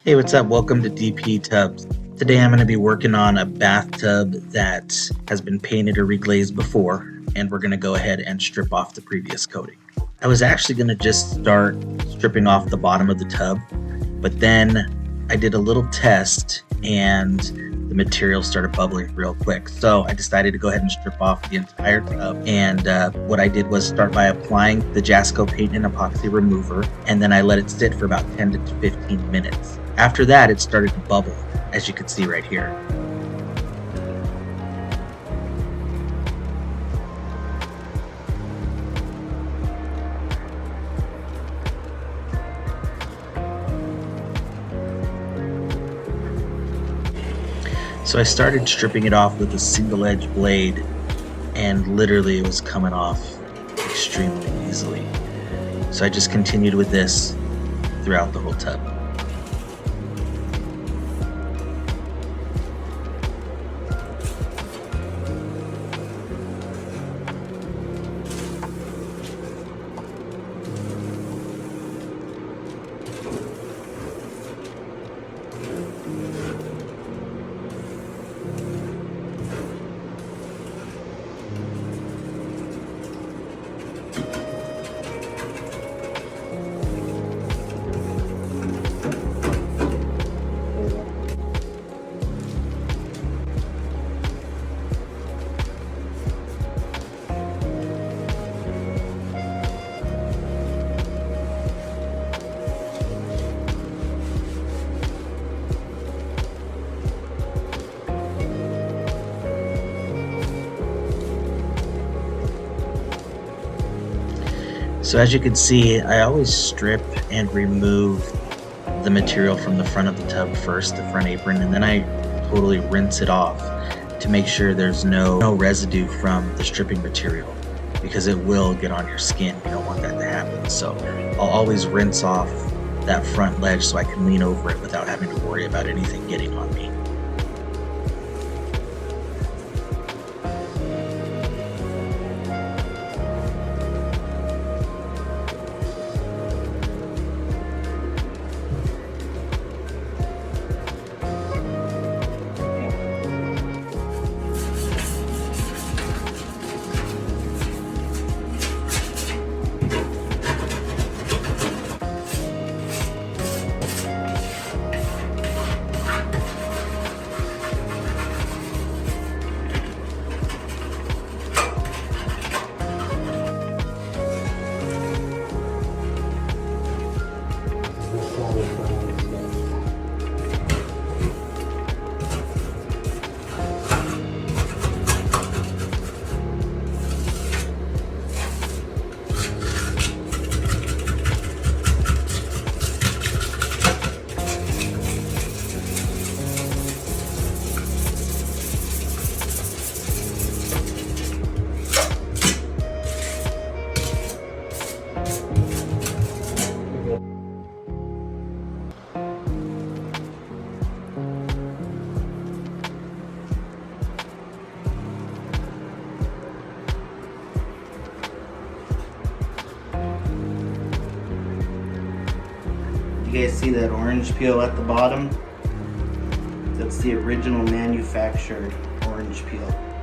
Hey, what's up? Welcome to DP Tubs. Today I'm going to be working on a bathtub that has been painted or reglazed before, and we're going to go ahead and strip off the previous coating. I was actually going to just start stripping off the bottom of the tub, but then I did a little test and the material started bubbling real quick. So I decided to go ahead and strip off the entire tub. And what I did was start by applying the Jasco Paint and Epoxy remover, and then I let it sit for about 10 to 15 minutes. After that, it started to bubble, as you can see right here. So I started stripping it off with a single edge blade, and literally it was coming off extremely easily. So I just continued with this throughout the whole tub. So as you can see, I always strip and remove the material from the front of the tub first, the front apron, and then I totally rinse it off to make sure there's no residue from the stripping material, because it will get on your skin. You don't want that to happen. So I'll always rinse off that front ledge so I can lean over it without having to worry about anything getting on me. You guys see that orange peel at the bottom? That's the original manufactured orange peel.